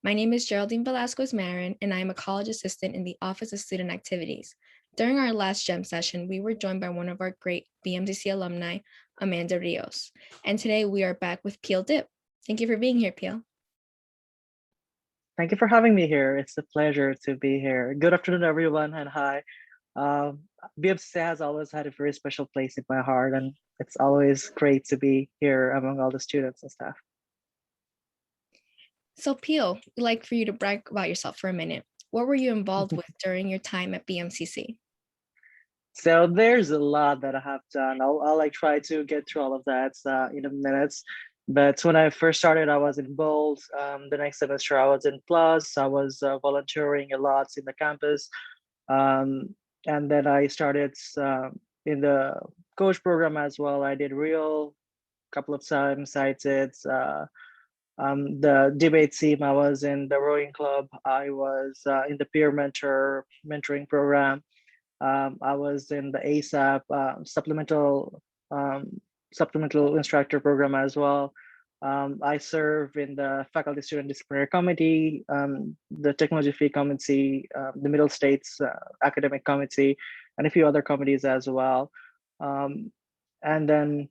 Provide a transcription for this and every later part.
My name is Geraldine Velasquez Marin, and I am a college assistant in the Office of Student Activities. During our last GEM session, we were joined by one of our great BMCC alumni, Amanda Rios. And today we are back with Peal Dip. Thank you for being here, Peal. Thank you for having me here. It's a pleasure to be here. Good afternoon, everyone, and hi. Um, BMC has always had a very special place in my heart, and it's always great to be here among all the students and staff. So, Peal, we'd like for you to brag about yourself for a minute. What were you involved with during your time at BMCC? So there's a lot that I have done. I'll like try to get through all of that in a minute. But when I first started, I was in Bold. The next semester, I was in Plus. I was volunteering a lot in the campus. Um, and then I started in the coach program as well. I did real couple of times. I did the debate team. I was in the rowing club. I was in the peer mentoring program. I was in the ASAP um, supplemental instructor program as well. I serve in the faculty student disciplinary committee, the technology fee committee, the Middle States academic committee, and a few other committees as well. Um, and then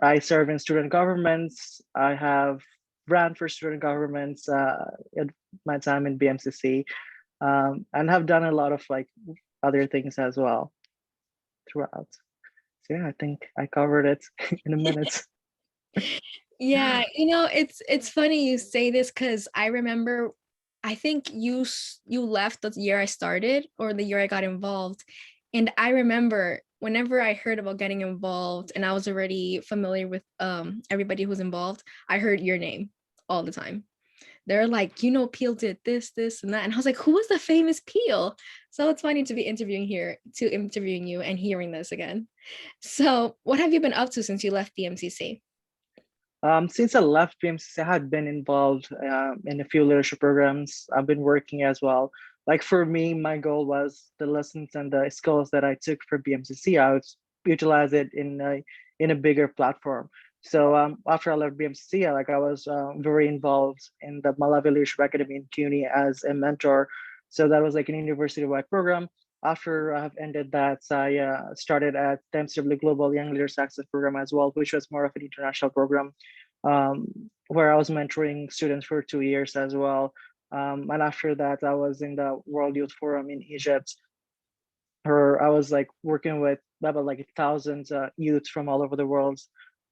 I serve in student governments. I have ran for student governments at my time in BMCC, and have done a lot of like other things as well throughout. So yeah, I think I covered it in a minute. Yeah, it's funny you say this because I remember, I think you left the year I started or the year I got involved, and I remember whenever I heard about getting involved and I was already familiar with everybody who's involved, I heard your name all the time. They're like, Peel did this, and that, and I was like, who was the famous Peel? So it's funny to be interviewing you and hearing this again. So, what have you been up to since you left BMCC? Since I left BMCC, I had been involved in a few leadership programs. I've been working as well. Like for me, my goal was the lessons and the skills that I took from BMCC. I would utilize it in a bigger platform. So after I left BMCC, I was very involved in the Malawi Leadership Academy in CUNY as a mentor. So that was like an university-wide program. After I've ended that, I started at the MCW Global Young Leaders Access Program as well, which was more of an international program um, where I was mentoring students for 2 years as well. And after that, I was in the World Youth Forum in Egypt, where I was like working with about like thousands youth from all over the world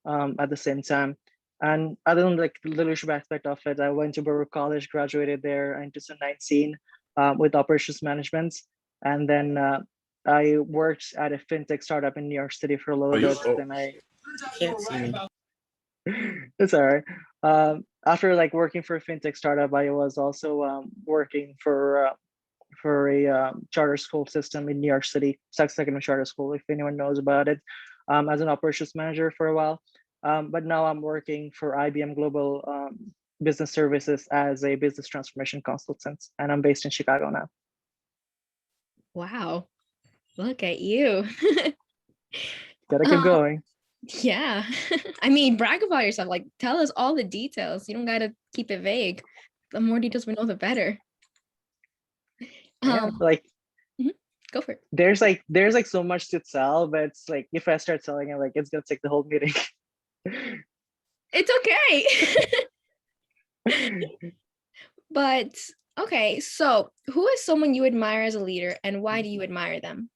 at the same time. And other than like the leadership aspect of it, I went to Baruch College, graduated there in 2019 with operations management. And then I worked at a fintech startup in New York City for a little bit. Then I Can't see me. It's all right. After like working for a fintech startup, I was also working for a charter school system in New York City, Sussex Academy Charter School, if anyone knows about it, as an operations manager for a while. But now I'm working for IBM Global Business Services as a business transformation consultant, and I'm based in Chicago now. Wow, look at you. Gotta keep going. Yeah. I mean, brag about yourself. Like, tell us all the details. You don't gotta keep it vague. The more details we know, the better. Yeah, Um, like mhm, go for it. there's like so much to tell, but it's like if I start telling it, like it's gonna take the whole meeting. It's okay. But okay, so who is someone you admire as a leader and why do you admire them?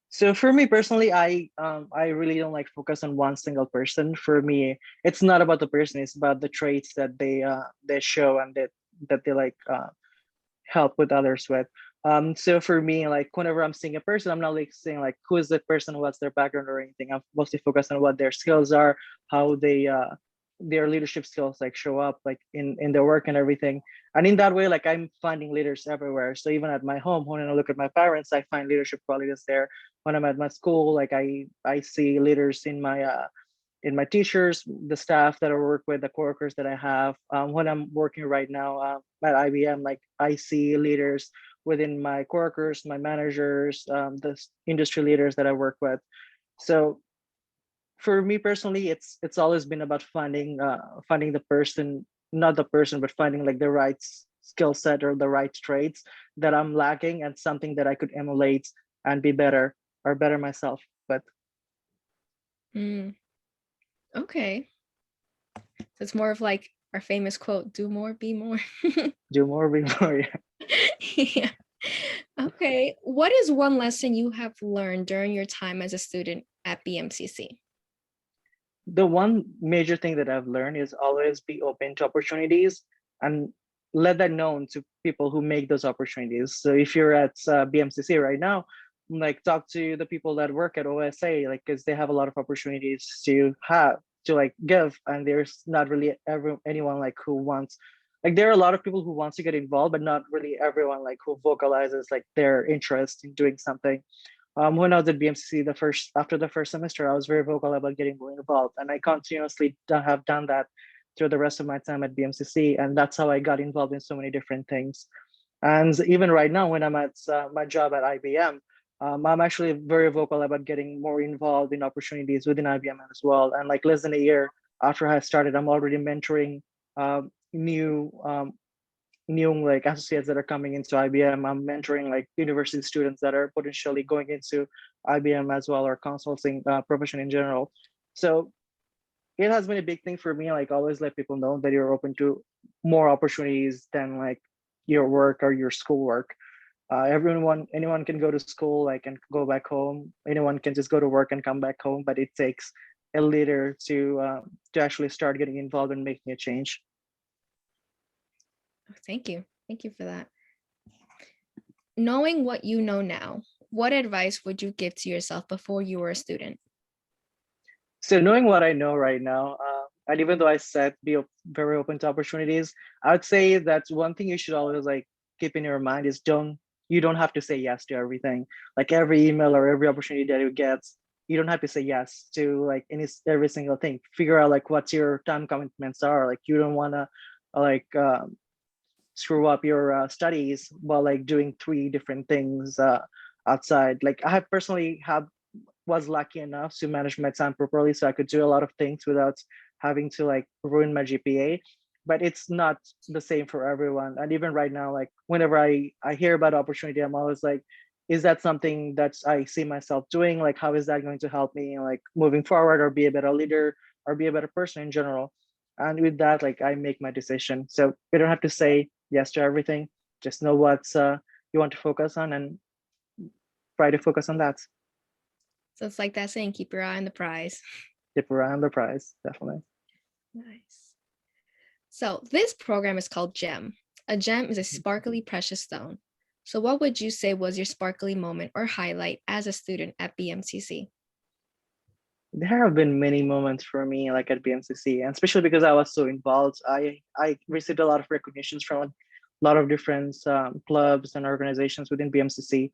So for me personally, I really don't like focus on one single person. For me, it's not about the person; it's about the traits that they show and that they like help with others with. So for me, like whenever I'm seeing a person, I'm not like saying like who is that person, what's their background or anything. I'm mostly focused on what their skills are, how they their leadership skills like show up like in their work and everything. And in that way, like I'm finding leaders everywhere. So even at my home, when I look at my parents, I find leadership qualities there. When I'm at my school, like I see leaders in my teachers, the staff that I work with, the coworkers that I have. When I'm working right now at IBM, like I see leaders within my coworkers, my managers, the industry leaders that I work with. So for me personally, it's always been about finding the person not the person, but finding like the right skill set or the right traits that I'm lacking and something that I could emulate and be better or better myself. But Mm, okay. So it's more of like our famous quote, do more, be more. do more, be more. Yeah. Yeah. Okay. What is one lesson you have learned during your time as a student at BMCC? The one major thing that I've learned is always be open to opportunities and let that known to people who make those opportunities. So if you're at BMCC right now, like talk to the people that work at OSA, like because they have a lot of opportunities to like give, and there's not really anyone like who wants. Like there are a lot of people who wants to get involved, but not really everyone like who vocalizes like their interest in doing something. When I was at BMCC, after the first semester, I was very vocal about getting more involved, and I continuously have done that through the rest of my time at BMCC, and that's how I got involved in so many different things. And even right now, when I'm at my job at IBM, I'm actually very vocal about getting more involved in opportunities within IBM as well. And like less than a year after I started, I'm already mentoring new like associates that are coming into IBM. I'm mentoring like university students that are potentially going into IBM as well, or consulting profession in general. So it has been a big thing for me. Like always let people know that you're open to more opportunities than like your work or your schoolwork. Anyone can go to school, like and go back home. Anyone can just go to work and come back home, but it takes a leader to actually start getting involved and making a change. Oh, thank you. Thank you for that. Knowing what you know now, what advice would you give to yourself before you were a student? So knowing what I know right now, and even though I said very open to opportunities, I would say that's one thing you should always like keep in your mind is you don't have to say yes to everything. Like every email or every opportunity that you get, you don't have to say yes to like every single thing. Figure out like what your time commitments are. Like you don't want to like screw up your studies while like doing three different things outside. Like I have personally have was lucky enough to manage my time properly, so I could do a lot of things without having to like ruin my GPA. But it's not the same for everyone. And even right now, like whenever I hear about opportunity, I'm always like, is that something that I see myself doing? Like, how is that going to help me like moving forward, or be a better leader, or be a better person in general? And with that, like I make my decision. So you don't have to say yes to everything. Just know what you want to focus on and try to focus on that. So it's like that saying, keep your eye on the prize. Dip around the prize, definitely. Nice. So this program is called GEM. A gem is a sparkly precious stone. So what would you say was your sparkly moment or highlight as a student at BMCC? There have been many moments for me, like at BMCC, and especially because I was so involved, I received a lot of recognitions from a lot of different clubs and organizations within BMCC.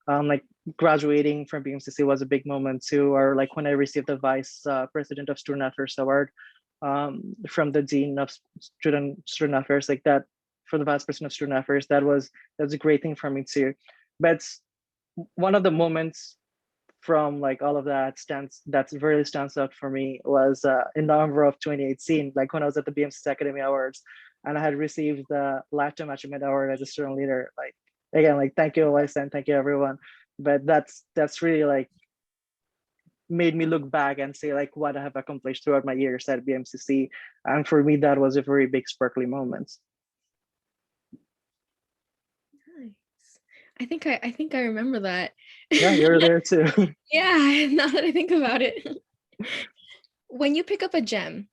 Like graduating from BMCC was a big moment too, or like when I received the Vice President of Student Affairs Award from the Dean of Student Affairs, like that for the Vice President of Student Affairs. That's a great thing for me too. But one of the moments from like all of that really stands out for me was in November of 2018, like when I was at the BMCC Academy Awards, and I had received the Lifetime Achievement Award as a student leader. Like again, like thank you, Eliza, and thank you everyone. But that's really like made me look back and say like what I have accomplished throughout my years at BMCC, and for me that was a very big sparkly moment. Nice. I think I remember that. Yeah, you're there too. Yeah, now that I think about it. When you pick up a gem,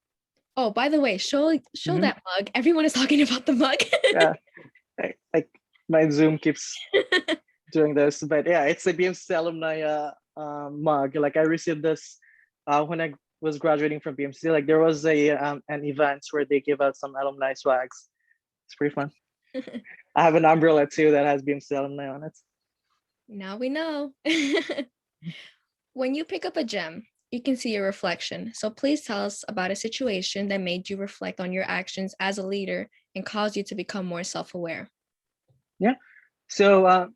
oh, by the way, show Mhm. that mug. Everyone is talking about the mug. Yeah, like my Zoom keeps doing this, but yeah, it's a BMC alumni mug. Like I received this when I was graduating from BMC. Like there was an event where they give out some alumni swags. It's pretty fun. I have an umbrella too that has BMC alumni on it. Now we know. When you pick up a gem, you can see your reflection. So please tell us about a situation that made you reflect on your actions as a leader and caused you to become more self-aware. Yeah. So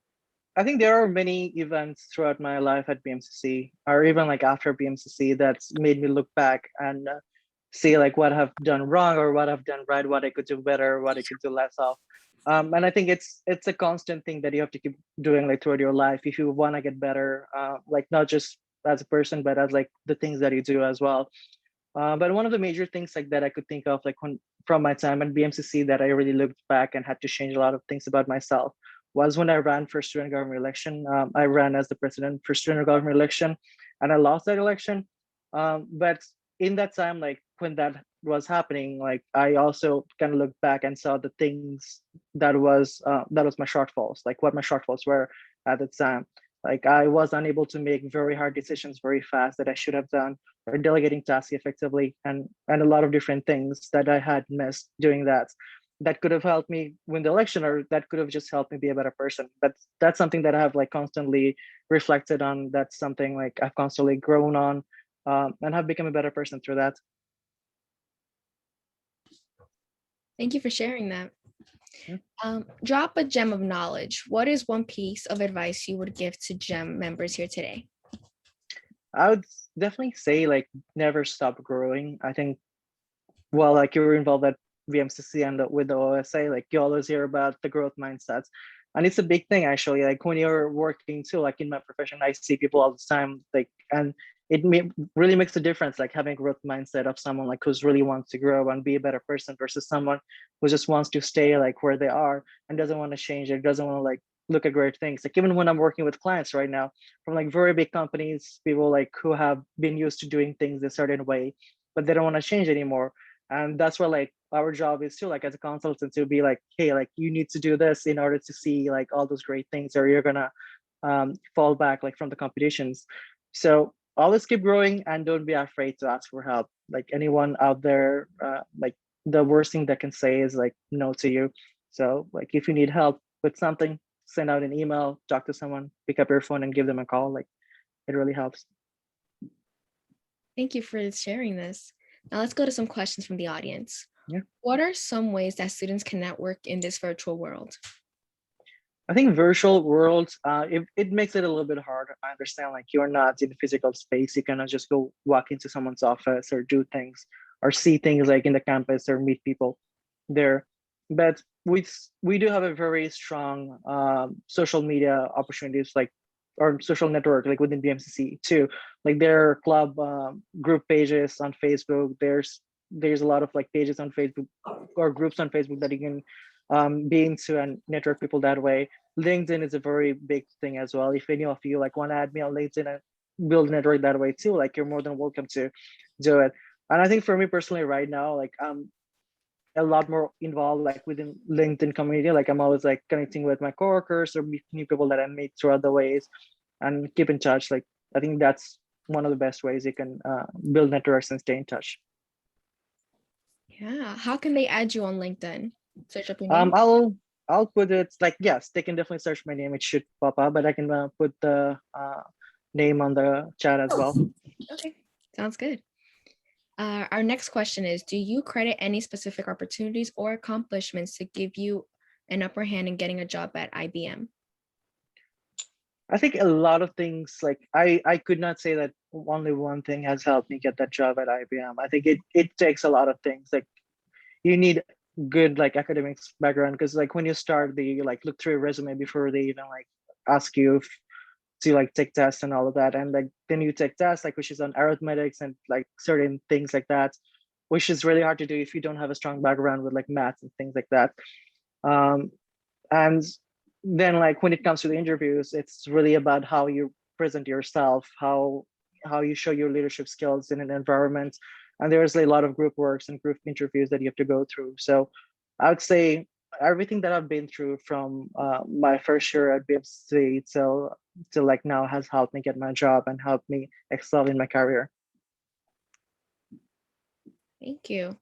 I think there are many events throughout my life at BMCC, or even like after BMCC, that's made me look back and see like what I've done wrong or what I've done right, what I could do better, what I could do less of. And I think it's a constant thing that you have to keep doing like throughout your life if you want to get better, like not just as a person, but as like the things that you do as well. But one of the major things like that I could think of, like when from my time at BMCC, that I really looked back and had to change a lot of things about myself, was when I ran for student government election. I ran as the president for student government election, and I lost that election. But in that time, like when that was happening, like I also kind of looked back and saw the things that was my shortfalls, like what my shortfalls were at the time. Like I was unable to make very hard decisions very fast that I should have done, or delegating tasks effectively, and a lot of different things that I had missed doing that. That could have helped me win the election, or that could have just helped me be a better person. But that's something that I have like constantly reflected on. That's something like I've constantly grown on, and have become a better person through that. Thank you for sharing that. Yeah. Drop a gem of knowledge. What is one piece of advice you would give to GEM members here today? I would definitely say like never stop growing. I think, well, like you're involved at VMCC and with the OSA, like you always hear about the growth mindsets. And it's a big thing actually. Like when you're working too, like in my profession, I see people all the time, like, and really makes a difference, like having a growth mindset of someone like who's really wants to grow and be a better person versus someone who just wants to stay like where they are and doesn't want to change it, doesn't want to like look at great things. Like even when I'm working with clients right now from like very big companies, people like who have been used to doing things a certain way, but they don't want to change anymore. And that's where like our job is too, like as a consultant, to be like, hey, like you need to do this in order to see like all those great things, or you're gonna fall back like from the competitions. So always keep growing and don't be afraid to ask for help. Like anyone out there, like the worst thing that can say is like no to you. So like if you need help with something, send out an email, talk to someone, pick up your phone and give them a call. Like it really helps. Thank you for sharing this. Now let's go to some questions from the audience. Yeah. What are some ways that students can network in this virtual world? I think virtual worlds, it makes it a little bit harder. I understand like you're not in the physical space. You cannot just go walk into someone's office or do things or see things like in the campus or meet people there. But we do have a very strong social media opportunities, like or social network like within BMCC too. Like there are club group pages on Facebook. There's a lot of like pages on Facebook or groups on Facebook that you can be into and network people that way. LinkedIn is a very big thing as well. If any of you like want to add me on LinkedIn and build a network that way too, like you're more than welcome to do it. And I think for me personally right now, like I'm a lot more involved like within LinkedIn community. Like I'm always like connecting with my coworkers or meet new people that I meet through other ways and keep in touch. Like I think that's one of the best ways you can build networks and stay in touch. Yeah. How can they add you on LinkedIn? Search up your Um, name? I'll I'll put it like yes, they can definitely search my name. It should pop up, but I can put the name on the chat as well. Okay. Sounds good. Our next question is, do you credit any specific opportunities or accomplishments to give you an upper hand in getting a job at IBM? I think a lot of things like I could not say that only one thing has helped me get that job at IBM. I think it takes a lot of things. Like you need good like academics background because like when you start, they like look through your resume before they even like ask you to like take tests and all of that. And like then you take tests like which is on arithmetics and like certain things like that, which is really hard to do if you don't have a strong background with like maths and things like that. Um, and then like when it comes to the interviews, it's really about how you present yourself, how you show your leadership skills in an environment. And there's a lot of group works and group interviews that you have to go through. So I would say everything that I've been through from my first year at BMC till like now has helped me get my job and helped me excel in my career. Thank you.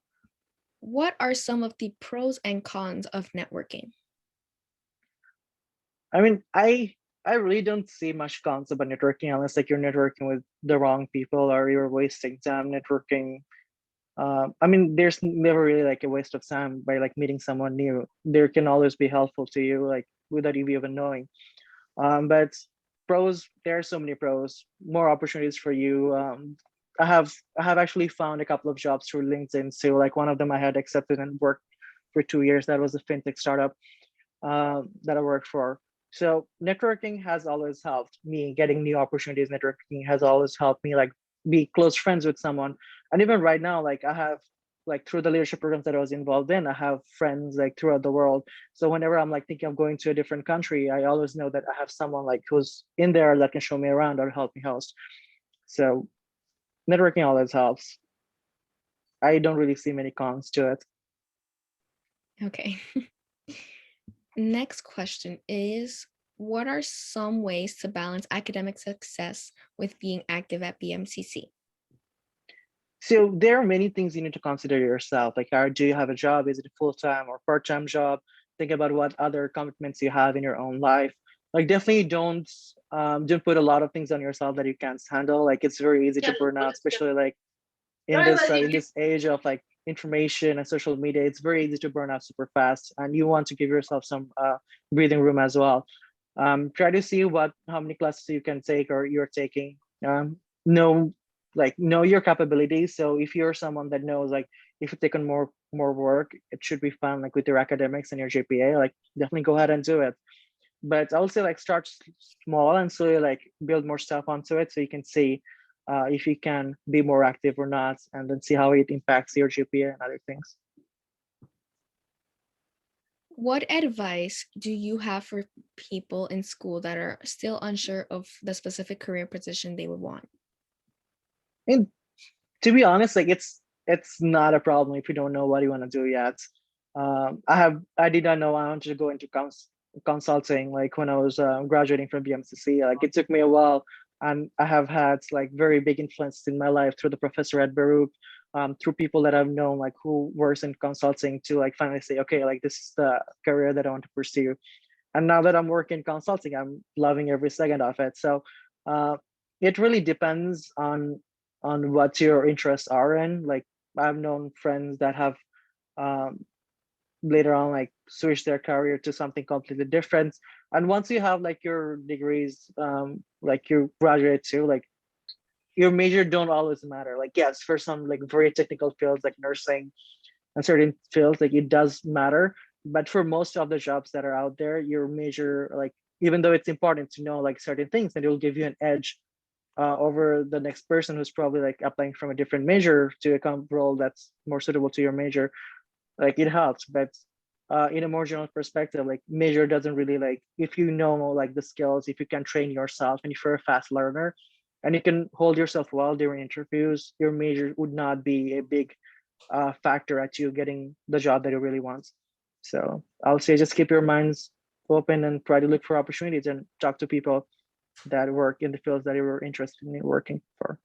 What are some of the pros and cons of networking? I mean, I really don't see much cons about networking unless like you're networking with the wrong people or you're wasting time networking. I mean, there's never really like a waste of time by like meeting someone new. There can always be helpful to you, like without you even knowing. But pros, there are so many pros, more opportunities for you. I have actually found a couple of jobs through LinkedIn. So like one of them I had accepted and worked for 2 years. That was a fintech startup that I worked for. So networking has always helped me getting new opportunities. Networking has always helped me like be close friends with someone. And even right now, like I have like through the leadership programs that I was involved in, I have friends like throughout the world. So whenever I'm like thinking of going to a different country, I always know that I have someone like who's in there that can show me around or help me host. So networking always helps. I don't really see many cons to it. Okay. Next question is, what are some ways to balance academic success with being active at BMCC? So there are many things you need to consider yourself. Like, do you have a job? Is it a full-time or part-time job? Think about what other commitments you have in your own life. Like, definitely don't put a lot of things on yourself that you can't handle. Like, it's very easy to burn out, especially like in this age of like information and social media. It's very easy to burn out super fast, and you want to give yourself some breathing room as well. Try to see how many classes you can take or you're taking. Know know your capabilities. So if you're someone that knows like if you take on more work, it should be fun like with your academics and your GPA. Like definitely go ahead and do it. But I would say like start small and slowly like build more stuff onto it so you can see if you can be more active or not, and then see how it impacts your GPA and other things. What advice do you have for people in school that are still unsure of the specific career position they would want? And to be honest, like it's not a problem if you don't know what you want to do yet. I did not know I wanted to go into consulting like when I was graduating from BMCC. Like it took me a while, and I have had like very big influence in my life through the professor at Baruch, through people that I've known like who works in consulting to like finally say, okay, like this is the career that I want to pursue. And now that I'm working consulting, I'm loving every second of it. So uh, it really depends on what your interests are in. Like I've known friends that have um, later on like switched their career to something completely different. And once you have like your degrees, like you graduate to, like your major don't always matter. Like yes, for some like very technical fields like nursing and certain fields, like it does matter. But for most of the jobs that are out there, your major, like even though it's important to know like certain things, and it will give you an edge over the next person who's probably like applying from a different major to a role that's more suitable to your major. Like it helps, but in a more general perspective, like major doesn't really like if you know like the skills, if you can train yourself, and if you're a fast learner, and you can hold yourself well during interviews, your major would not be a big factor at you getting the job that you really want. So I would say just keep your minds open and try to look for opportunities and talk to people that work in the fields that you were interested in working for.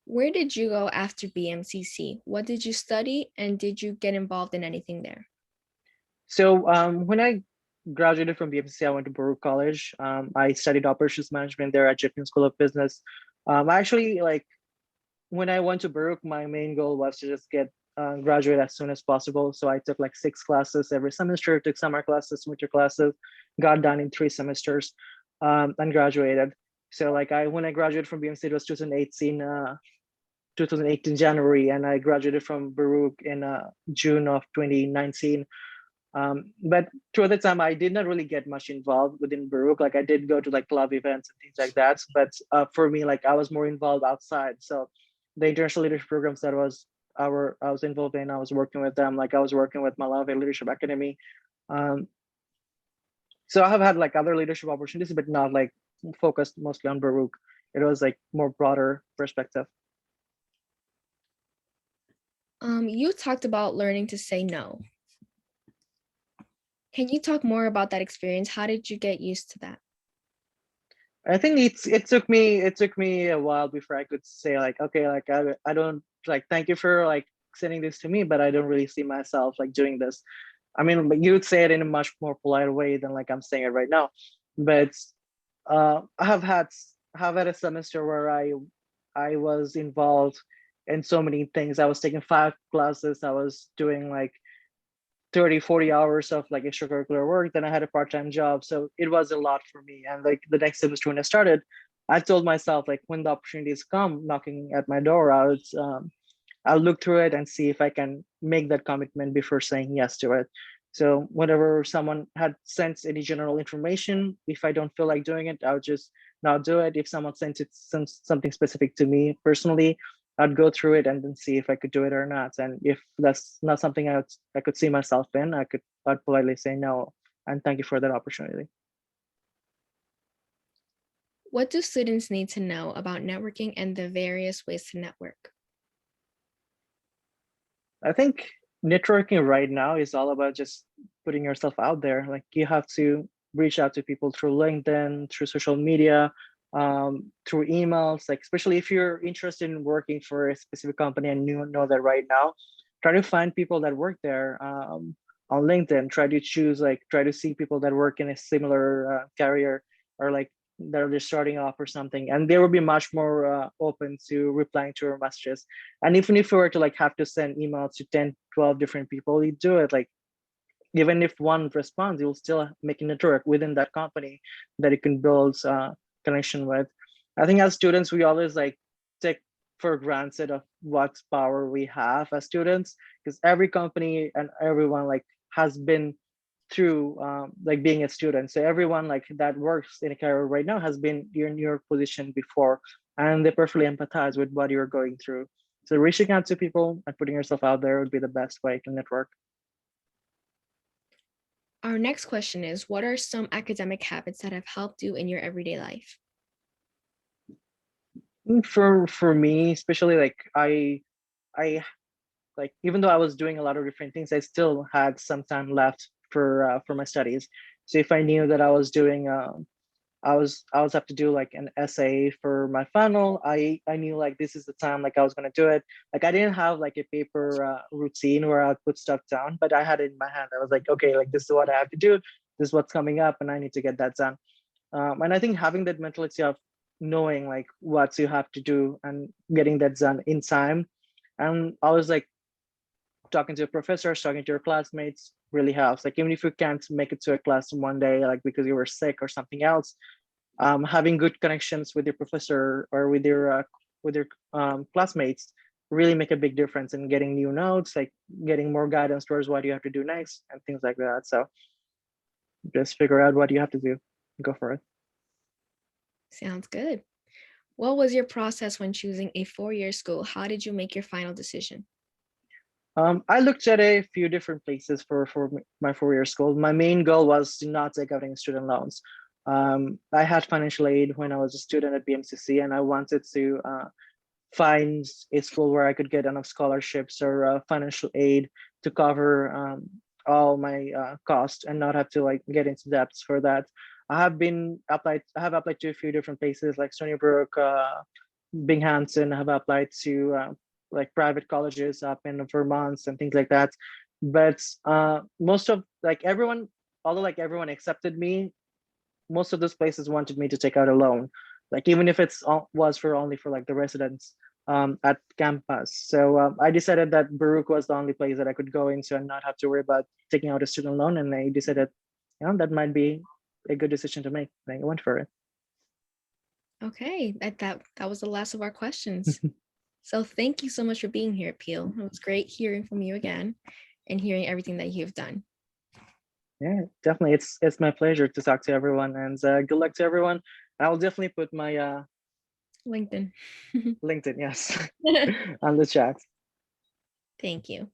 Where did you go after BMCC? What did you study, and did you get involved in anything there? So when I graduated from BMCC, I went to Baruch College. I studied operations management there at IBM School of Business. I actually like when I went to Baruch, my main goal was to just get graduate as soon as possible. So I took like 6 classes every semester, took summer classes, winter classes, got done in 3 semesters, and graduated. So like when I graduated from BMC, it was 2018 January, and I graduated from Baruch in June of 2019. But through the time, I did not really get much involved within Baruch. Like I did go to like club events and things like that. But for me, like I was more involved outside. So the international leadership programs that I was involved in, I was working with them. Like I was working with Malawi Leadership Academy. Um, so I have had like other leadership opportunities, but not like focused mostly on Baruch. It was like more broader perspective. You talked about learning to say no. Can you talk more about that experience? How did you get used to that? I think it took me a while before I could say like okay like I don't like thank you for like sending this to me, but I don't really see myself like doing this. I mean, but you would say it in a much more polite way than like I'm saying it right now. But I have had a semester where I was involved in so many things. I was taking 5 classes. I was doing like 30, 40 hours of like extracurricular work. Then I had a part-time job. So it was a lot for me. And like the next semester when I started, I told myself like when the opportunities come knocking at my door, I'll look through it and see if I can make that commitment before saying yes to it. So whenever someone had sent any general information, if I don't feel like doing it, I'll just not do it. If someone sent something specific to me personally, I'd go through it and then see if I could do it or not. And if that's not something I could see myself in, I'd politely say no and thank you for that opportunity. What do students need to know about networking and the various ways to network? I think networking right now is all about just putting yourself out there. Like you have to reach out to people through LinkedIn, through social media, through emails. Like especially if you're interested in working for a specific company and you know that right now, try to find people that work there on LinkedIn. Try to see people that work in a similar career or like they're just starting off or something, and they will be much more open to replying to your messages. And even if you were to like have to send emails to 10, 12 different people, you do it like even if one responds, you'll still make a network within that company that you can build connection with. I think as students, we always like take for granted of what power we have as students, because every company and everyone like has been through like being a student. So everyone like that works in a career right now has been in your position before, and they perfectly empathize with what you're going through. So reaching out to people and putting yourself out there would be the best way to network. Our next question is, what are some academic habits that have helped you in your everyday life? For me, especially like I like even though I was doing a lot of different things, I still had some time left for my studies. So if I knew that I was doing I was have to do like an essay for my final. I knew like this is the time like I was gonna do it. Like I didn't have like a paper routine where I'd put stuff down, but I had it in my hand. I was like, okay, like this is what I have to do. This is what's coming up, and I need to get that done. And I think having that mentality of knowing like what you have to do and getting that done in time, and I was like talking to professors, talking to your classmates really helps. Like even if you can't make it to a class in one day, like because you were sick or something else, having good connections with your professor or with your classmates really make a big difference in getting new notes, like getting more guidance towards what you have to do next and things like that. So just figure out what you have to do, go for it. Sounds good. What was your process when choosing a four-year school? How did you make your final decision? I looked at a few different places for my 4 year school. My main goal was to not take out any student loans. I had financial aid when I was a student at BMCC, and I wanted to find a school where I could get enough scholarships or financial aid to cover all my costs and not have to like get into debts for that. I have applied to a few different places like Stony Brook, Binghamton. I have applied to like private colleges up in Vermont and things like that. But most of like everyone, although like everyone accepted me, most of those places wanted me to take out a loan, like even if was for only for like the residents at campus. So I decided that Baruch was the only place that I could go into and not have to worry about taking out a student loan. And I decided, that might be a good decision to make. And I went for it. Okay, that was the last of our questions. So thank you so much for being here, Peel. It was great hearing from you again and hearing everything that you've done. Yeah, definitely. It's my pleasure to talk to everyone, and good luck to everyone. I'll definitely put my LinkedIn. LinkedIn, yes, on the chat. Thank you.